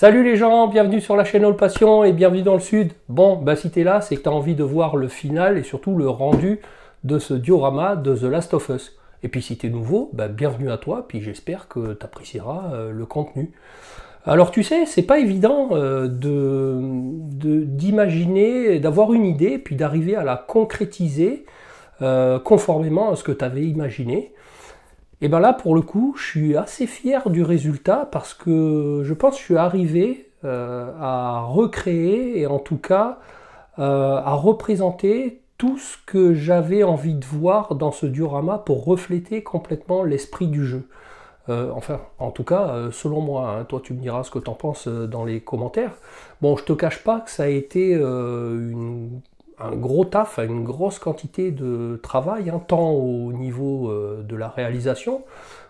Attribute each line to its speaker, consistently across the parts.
Speaker 1: Salut les gens, bienvenue sur la chaîne All Passion et bienvenue dans le Sud. Bon, bah si t'es là, c'est que t'as envie de voir le final et surtout le rendu de ce diorama de The Last of Us. Et puis si t'es nouveau, bah bienvenue à toi, puis j'espère que t'apprécieras le contenu. Alors tu sais, c'est pas évident d'imaginer, d'avoir une idée, puis d'arriver à la concrétiser conformément à ce que tu avais imaginé. Et bien là, pour le coup, je suis assez fier du résultat parce que je pense que je suis arrivé à recréer et en tout cas à représenter tout ce que j'avais envie de voir dans ce diorama pour refléter complètement l'esprit du jeu. Enfin, en tout cas, selon moi, hein. Toi tu me diras ce que tu en penses dans les commentaires. Bon, je te cache pas que ça a été un gros taf, une grosse quantité de travail, hein, tant au niveau de la réalisation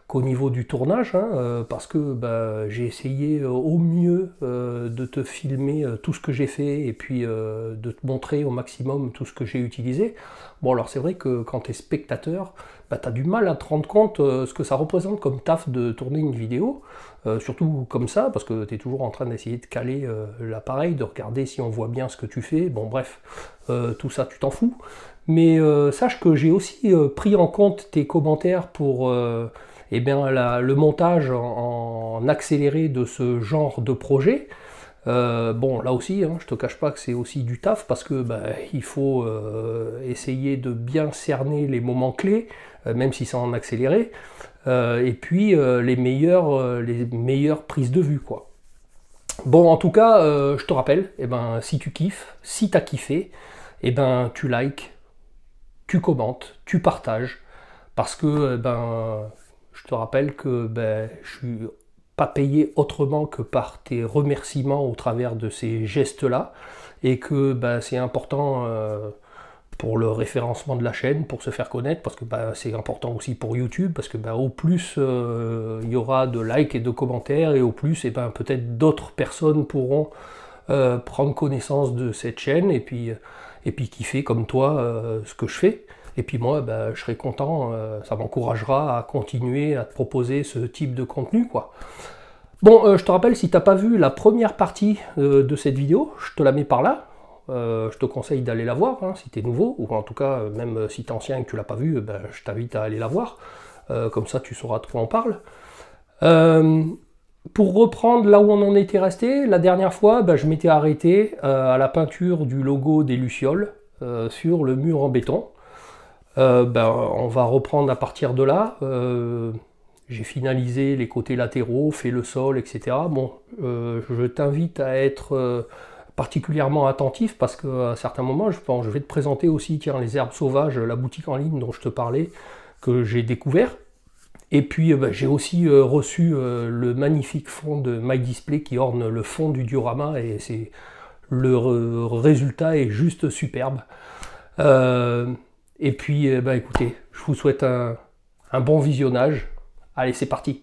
Speaker 1: qu'au niveau du tournage, hein, parce que bah, j'ai essayé au mieux de te filmer tout ce que j'ai fait et puis de te montrer au maximum tout ce que j'ai utilisé. Bon, alors c'est vrai que quand tu es spectateur, bah, tu as du mal à te rendre compte ce que ça représente comme taf de tourner une vidéo, surtout comme ça, parce que tu es toujours en train d'essayer de caler l'appareil, de regarder si on voit bien ce que tu fais. Bon, bref, tout ça, tu t'en fous. Mais sache que j'ai aussi pris en compte tes commentaires pour eh bien, le montage en accéléré de ce genre de projet. Bon, là aussi, hein, je te cache pas que c'est aussi du taf parce que bah, il faut essayer de bien cerner les moments clés, même si c'est en accéléré, et puis les meilleures prises de vue, quoi. Bon, en tout cas, je te rappelle, eh ben, si tu kiffes, si tu as kiffé, eh ben, tu likes, tu commentes, tu partages, parce que je te rappelle que je suis pas payé autrement que par tes remerciements au travers de ces gestes-là, et que c'est important pour le référencement de la chaîne, pour se faire connaître, parce que c'est important aussi pour YouTube, parce que au plus il y aura de likes et de commentaires, et au plus peut-être d'autres personnes pourront prendre connaissance de cette chaîne, et puis kiffer comme toi ce que je fais. Et puis moi, je serai content, ça m'encouragera à continuer à te proposer ce type de contenu, quoi. Bon, je te rappelle, si tu n'as pas vu la première partie de cette vidéo, je te la mets par là. Je te conseille d'aller la voir, hein, si tu es nouveau, ou en tout cas, même si tu es ancien et que tu ne l'as pas vu, je t'invite à aller la voir. Comme ça, tu sauras de quoi on parle. Pour reprendre là où on en était resté, la dernière fois, je m'étais arrêté à la peinture du logo des Lucioles sur le mur en béton. On va reprendre à partir de là. J'ai finalisé les côtés latéraux, fait le sol, etc. Bon, je t'invite à être particulièrement attentif parce qu'à certains moments, je vais te présenter aussi les herbes sauvages, la boutique en ligne dont je te parlais, que j'ai découvert. Et puis j'ai aussi reçu le magnifique fond de MyDisplay qui orne le fond du diorama et le résultat est juste superbe. Et puis écoutez, je vous souhaite un bon visionnage. Allez, c'est parti.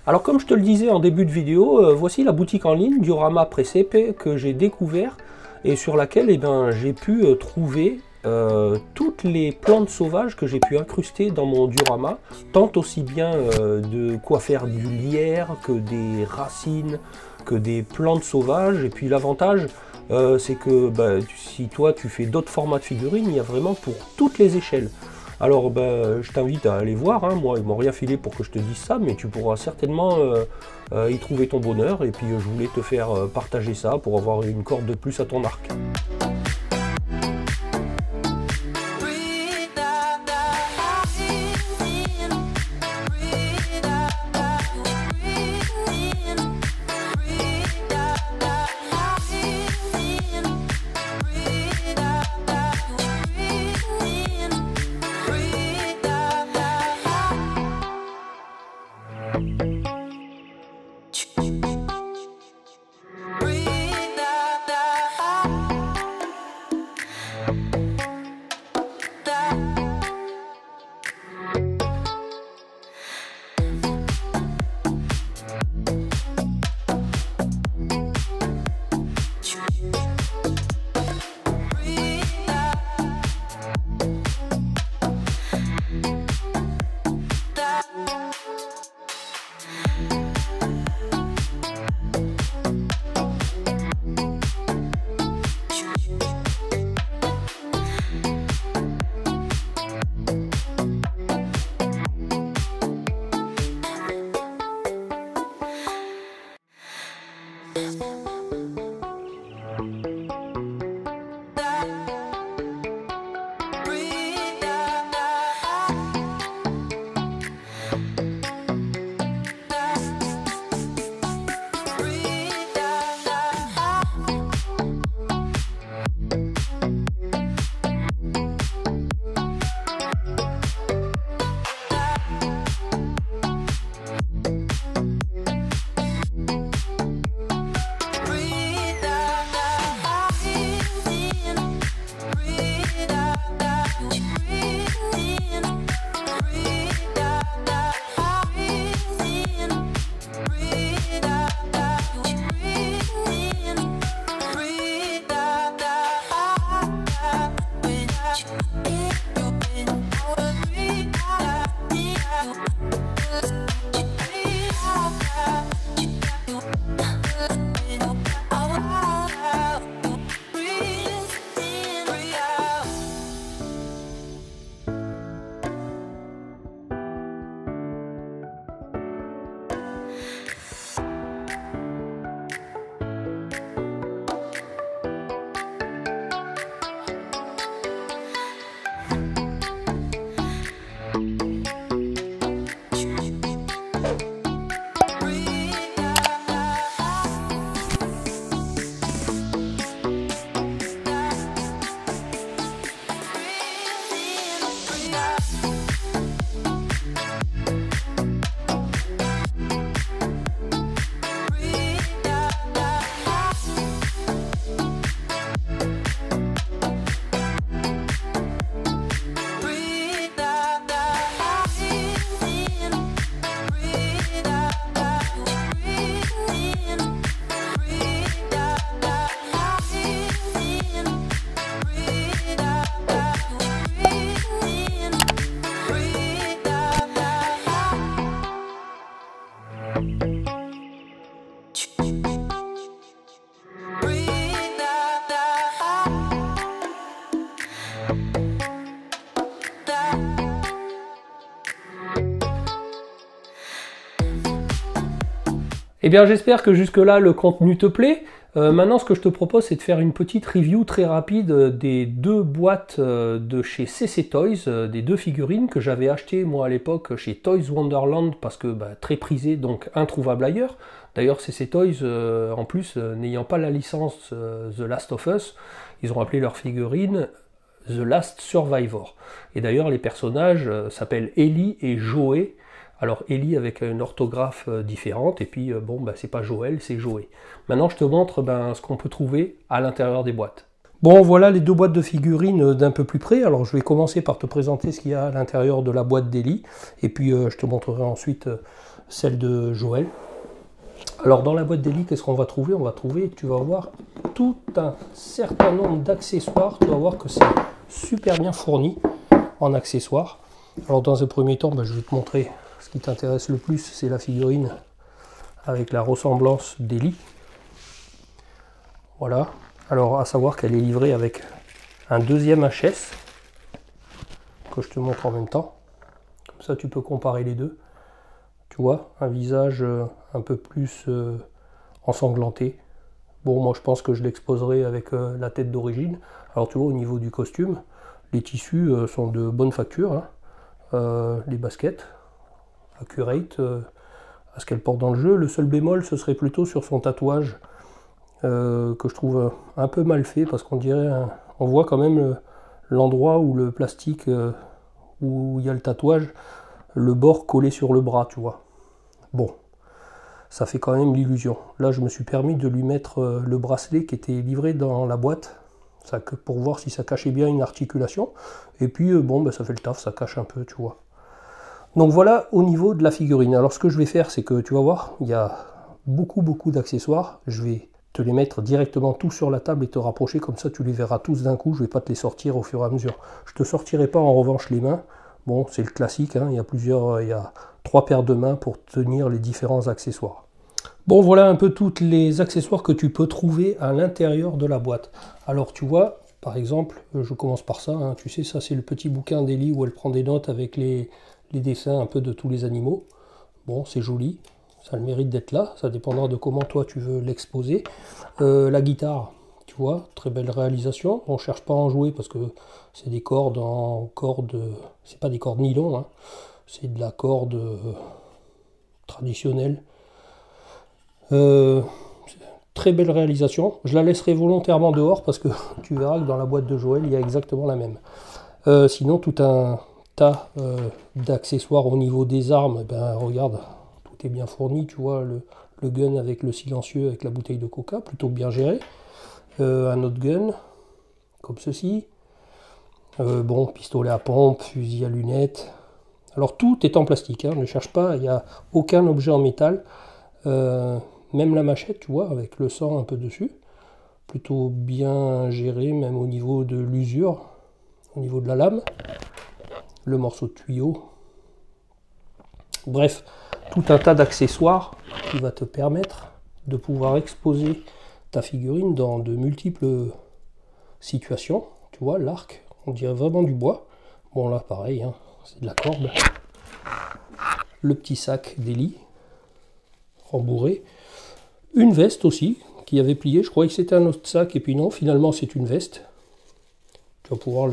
Speaker 1: Alors comme je te le disais en début de vidéo, voici la boutique en ligne Diorama Presepe que j'ai découvert et sur laquelle j'ai pu trouver toutes les plantes sauvages que j'ai pu incruster dans mon diorama, tant aussi bien de quoi faire du lierre que des racines, que des plantes sauvages. Et puis l'avantage, c'est que si toi tu fais d'autres formats de figurines, il y a vraiment pour toutes les échelles. Alors je t'invite à aller voir, hein. Moi ils m'ont rien filé pour que je te dise ça, mais tu pourras certainement y trouver ton bonheur. Et puis je voulais te faire partager ça pour avoir une corde de plus à ton arc. Eh bien j'espère que jusque là le contenu te plaît. Maintenant ce que je te propose c'est de faire une petite review très rapide des deux boîtes de chez CC Toys, des deux figurines que j'avais achetées moi à l'époque chez Toys Wonderland parce que très prisé, donc introuvable ailleurs. D'ailleurs CC Toys en plus n'ayant pas la licence The Last of Us, ils ont appelé leur figurine The Last Survivor. Et d'ailleurs les personnages s'appellent Ellie et Joey. Alors Ellie avec une orthographe différente, et puis c'est pas Joël, c'est Joey. Maintenant je te montre ce qu'on peut trouver à l'intérieur des boîtes. Bon voilà les deux boîtes de figurines d'un peu plus près. Alors je vais commencer par te présenter ce qu'il y a à l'intérieur de la boîte d'Ellie, et puis je te montrerai ensuite celle de Joël. Alors dans la boîte d'Eli, qu'est-ce qu'on va trouver? On va trouver, tu vas voir, tout un certain nombre d'accessoires. Tu vas voir que c'est super bien fourni en accessoires. Alors dans un premier temps, je vais te montrer ce qui t'intéresse le plus, c'est la figurine avec la ressemblance d'Eli. Voilà. Alors à savoir qu'elle est livrée avec un deuxième HS que je te montre en même temps. Comme ça tu peux comparer les deux. Tu vois, un visage un peu plus ensanglanté. Bon, moi je pense que je l'exposerai avec la tête d'origine. Alors tu vois, au niveau du costume, les tissus sont de bonne facture. Hein. Les baskets, accurate, à ce qu'elle porte dans le jeu. Le seul bémol, ce serait plutôt sur son tatouage, que je trouve un peu mal fait, parce qu'on dirait, on voit quand même l'endroit où le plastique, où il y a le tatouage, le bord collé sur le bras, tu vois. Bon, ça fait quand même l'illusion. Là, je me suis permis de lui mettre le bracelet qui était livré dans la boîte, ça, pour voir si ça cachait bien une articulation. Et puis, bon, ça fait le taf, ça cache un peu, tu vois. Donc voilà au niveau de la figurine. Alors ce que je vais faire, c'est que tu vas voir, il y a beaucoup d'accessoires. Je vais te les mettre directement tous sur la table et te rapprocher, comme ça tu les verras tous d'un coup. Je ne vais pas te les sortir au fur et à mesure. Je ne te sortirai pas en revanche les mains. Bon, c'est le classique, hein. Il y a 3 paires de mains pour tenir les différents accessoires. Bon, voilà un peu tous les accessoires que tu peux trouver à l'intérieur de la boîte. Alors tu vois, par exemple, je commence par ça, hein. Tu sais, ça c'est le petit bouquin d'Eli où elle prend des notes avec les dessins un peu de tous les animaux. Bon, c'est joli, ça a le mérite d'être là, ça dépendra de comment toi tu veux l'exposer. La guitare, tu vois, très belle réalisation. On cherche pas à en jouer parce que c'est des cordes en corde, c'est pas des cordes nylon, hein. C'est de la corde traditionnelle. Très belle réalisation. Je la laisserai volontairement dehors parce que tu verras que dans la boîte de Joël, il y a exactement la même. Sinon, tout un tas d'accessoires au niveau des armes, regarde, tout est bien fourni, tu vois, le gun avec le silencieux, avec la bouteille de coca, plutôt bien géré. Un autre gun, comme ceci. Bon, pistolet à pompe, fusil à lunettes. Alors tout est en plastique, hein, ne cherche pas, il n'y a aucun objet en métal. Même la machette, tu vois, avec le sang un peu dessus. Plutôt bien géré, même au niveau de l'usure, au niveau de la lame. Le morceau de tuyau. Bref, tout un tas d'accessoires qui va te permettre de pouvoir exposer ta figurine dans de multiples situations. Tu vois, l'arc, on dirait vraiment du bois. Bon là, pareil, hein, c'est de la corde. Le petit sac d'Eli, rembourré. Une veste aussi, qui avait plié. Je croyais que c'était un autre sac, et puis non, finalement c'est une veste. Tu vas pouvoir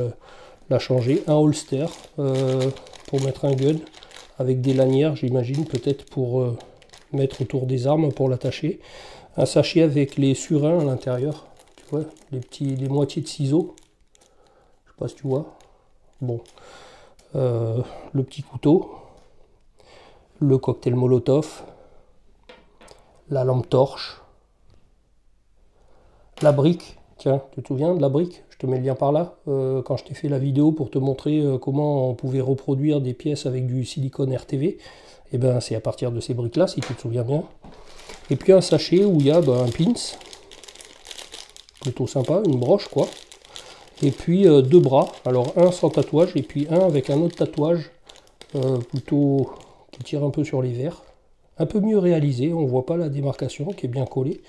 Speaker 1: la changer. Un holster pour mettre un gun, avec des lanières, j'imagine, peut-être pour mettre autour des armes, pour l'attacher. Un sachet avec les surins à l'intérieur, tu vois, les moitiés de ciseaux. Je sais pas si tu vois. Bon. Le petit couteau. Le cocktail Molotov. La lampe torche. La brique. Tiens, tu te souviens de la brique? Je te mets le lien par là. Quand je t'ai fait la vidéo pour te montrer comment on pouvait reproduire des pièces avec du silicone RTV. Et ben c'est à partir de ces briques là, si tu te souviens bien. Et puis un sachet où il y a un pins. Plutôt sympa, une broche quoi. Et puis 2 bras. Alors un sans tatouage et puis un avec un autre tatouage. Plutôt qui tire un peu sur les verres. Un peu mieux réalisé, on voit pas la démarcation qui est bien collée.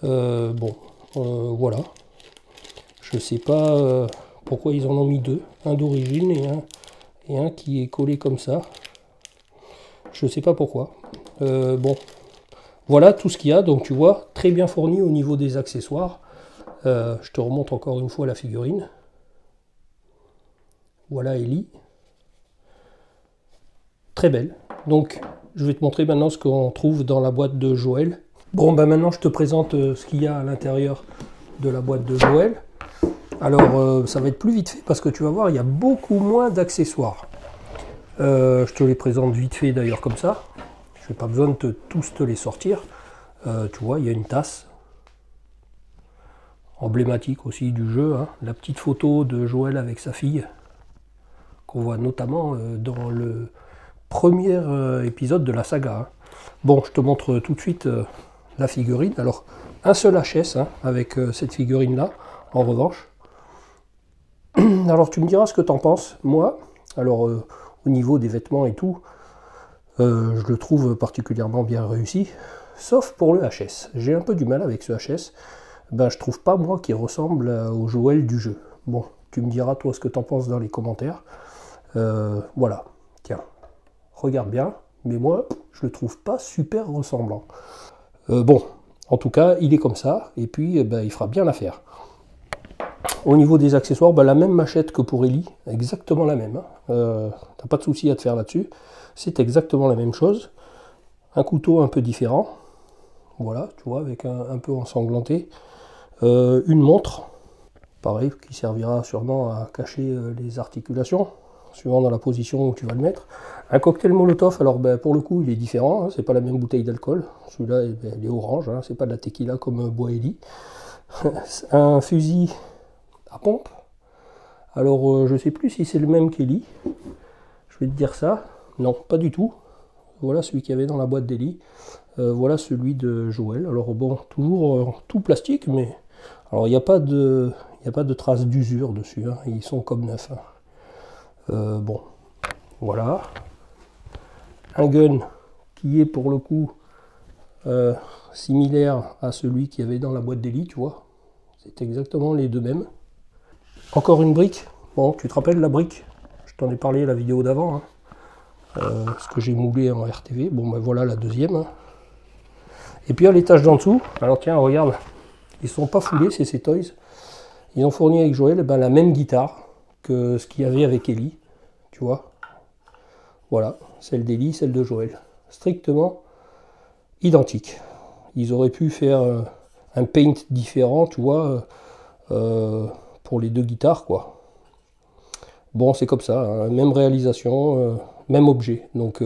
Speaker 1: Voilà. Je sais pas pourquoi ils en ont mis 2. Un d'origine et un qui est collé comme ça. Je sais pas pourquoi. Bon. Voilà tout ce qu'il y a. Donc tu vois, très bien fourni au niveau des accessoires. Je te remonte encore une fois la figurine. Voilà Eli. Très belle. Donc je vais te montrer maintenant ce qu'on trouve dans la boîte de Joël. Bon, maintenant je te présente ce qu'il y a à l'intérieur de la boîte de Joël. Alors ça va être plus vite fait parce que tu vas voir, il y a beaucoup moins d'accessoires. Je te les présente vite fait d'ailleurs comme ça. Je n'ai pas besoin de tous te les sortir. Tu vois, il y a une tasse. Emblématique aussi du jeu. Hein. La petite photo de Joël avec sa fille. Qu'on voit notamment dans le premier épisode de la saga. Hein. Bon, je te montre tout de suite la figurine. Alors, un seul HS hein, avec cette figurine-là, en revanche. Alors, tu me diras ce que tu en penses. Moi, alors, au niveau des vêtements et tout, je le trouve particulièrement bien réussi, sauf pour le HS. J'ai un peu du mal avec ce HS. Ben, je trouve pas, moi, qu'il ressemble au Joël du jeu. Bon, tu me diras, toi, ce que tu en penses dans les commentaires. Voilà, tiens, regarde bien, mais moi, je le trouve pas super ressemblant. Bon, en tout cas, il est comme ça, et puis, ben, il fera bien l'affaire. Au niveau des accessoires, ben, la même machette que pour Ellie, exactement la même. Hein. T'as pas de souci à te faire là-dessus. C'est exactement la même chose. Un couteau un peu différent. Voilà, tu vois, avec un peu ensanglanté. Une montre, pareil, qui servira sûrement à cacher les articulations, suivant dans la position où tu vas le mettre. Un cocktail Molotov, alors ben, pour le coup, il est différent. Hein, c'est pas la même bouteille d'alcool. Celui-là, ben, il est orange. Hein, c'est pas de la tequila comme boit Ellie. Un fusil à pompe. Alors, je sais plus si c'est le même qu'Ellie. Je vais te dire ça. Non, pas du tout. Voilà celui qu'il y avait dans la boîte d'Ellie. Voilà celui de Joël. Alors bon, toujours tout plastique, mais alors il n'y a pas de traces d'usure dessus. Hein. Ils sont comme neufs. Hein. Bon, voilà. Un gun qui est pour le coup similaire à celui qu'il y avait dans la boîte d'Ellie, tu vois. C'est exactement les deux mêmes. Encore une brique. Bon, tu te rappelles la brique? Je t'en ai parlé la vidéo d'avant. Hein. Ce que j'ai moulé en RTV. Bon, ben voilà la deuxième. Hein. Et puis à l'étage d'en dessous, alors tiens, regarde, ils sont pas foulés, c'est ces Toys. Ils ont fourni avec Joël ben, la même guitare que ce qu'il y avait avec Ellie. Tu vois? Voilà, celle d'Ellie, celle de Joël. Strictement identique. Ils auraient pu faire un paint différent, tu vois, pour les deux guitares, quoi. Bon, c'est comme ça, hein, même réalisation, même objet. Donc,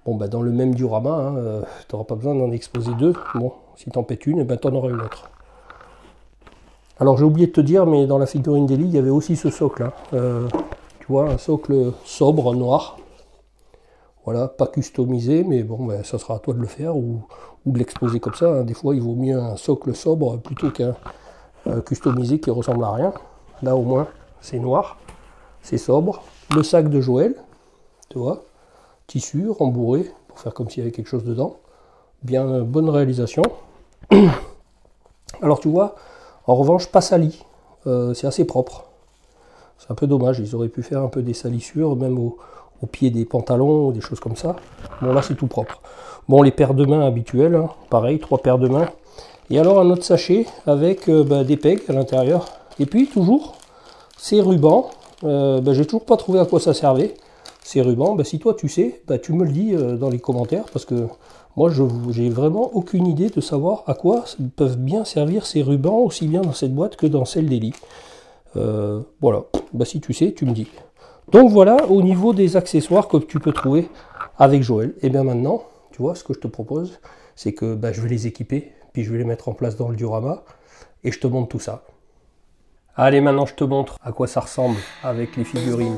Speaker 1: bon, bah, dans le même diorama, hein, tu n'auras pas besoin d'en exposer deux. Bon, si tu en pètes une, ben, tu en auras une autre. Alors, j'ai oublié de te dire, mais dans la figurine d'Ellie, il y avait aussi ce socle. Hein. Tu vois, un socle sobre, noir. Voilà, pas customisé, mais bon, ben, ça sera à toi de le faire ou de l'exposer comme ça. Hein. Des fois, il vaut mieux un socle sobre plutôt qu'un customisé qui ressemble à rien. Là, au moins, c'est noir. C'est sobre. Le sac de Joël, tu vois, tissu rembourré pour faire comme s'il y avait quelque chose dedans. Bien, bonne réalisation. Alors tu vois, en revanche, pas sali. C'est assez propre. C'est un peu dommage. Ils auraient pu faire un peu des salissures, même au pied des pantalons ou des choses comme ça. Bon, là, c'est tout propre. Bon, les paires de mains habituelles, hein, pareil, 3 paires de mains. Et alors, un autre sachet avec des pegs à l'intérieur. Et puis, toujours, ces rubans. J'ai toujours pas trouvé à quoi ça servait. Ces rubans, si toi tu sais, tu me le dis dans les commentaires, parce que moi j'ai vraiment aucune idée de savoir à quoi peuvent bien servir ces rubans, aussi bien dans cette boîte que dans celle d'Ellie. Voilà, si tu sais, tu me dis. Donc voilà, au niveau des accessoires que tu peux trouver avec Joël. Et bien maintenant, tu vois, ce que je te propose, c'est que je vais les équiper, puis je vais les mettre en place dans le diorama, et je te montre tout ça. Allez, maintenant je te montre à quoi ça ressemble avec les figurines.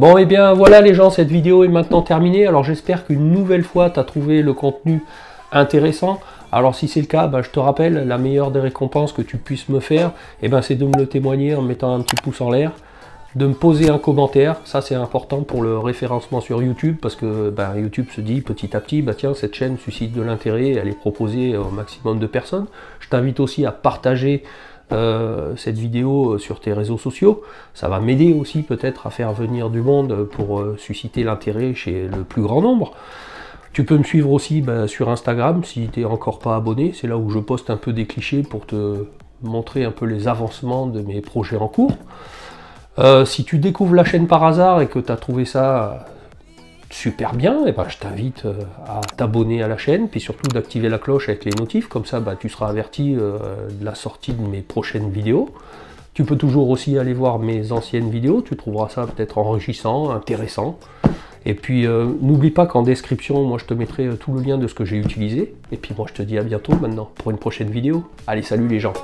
Speaker 1: Bon, et bien voilà les gens, cette vidéo est maintenant terminée. Alors j'espère qu'une nouvelle fois, tu as trouvé le contenu intéressant. Alors si c'est le cas, je te rappelle, la meilleure des récompenses que tu puisses me faire, c'est de me le témoigner en mettant un petit pouce en l'air, de me poser un commentaire. Ça c'est important pour le référencement sur YouTube, parce que YouTube se dit petit à petit, tiens, cette chaîne suscite de l'intérêt, elle est proposée au maximum de personnes. Je t'invite aussi à partager cette vidéo sur tes réseaux sociaux. Ça va m'aider aussi peut-être à faire venir du monde pour susciter l'intérêt chez le plus grand nombre. Tu peux me suivre aussi sur Instagram si tu n'es encore pas abonné. C'est là où je poste un peu des clichés pour te montrer un peu les avancements de mes projets en cours. Si tu découvres la chaîne par hasard et que tu as trouvé ça super bien, je t'invite à t'abonner à la chaîne, puis surtout d'activer la cloche avec les notifs, comme ça tu seras averti de la sortie de mes prochaines vidéos. Tu peux toujours aussi aller voir mes anciennes vidéos, tu trouveras ça peut-être enrichissant, intéressant. Et puis n'oublie pas qu'en description, moi je te mettrai tout le lien de ce que j'ai utilisé. Et puis moi je te dis à bientôt maintenant pour une prochaine vidéo. Allez, salut les gens!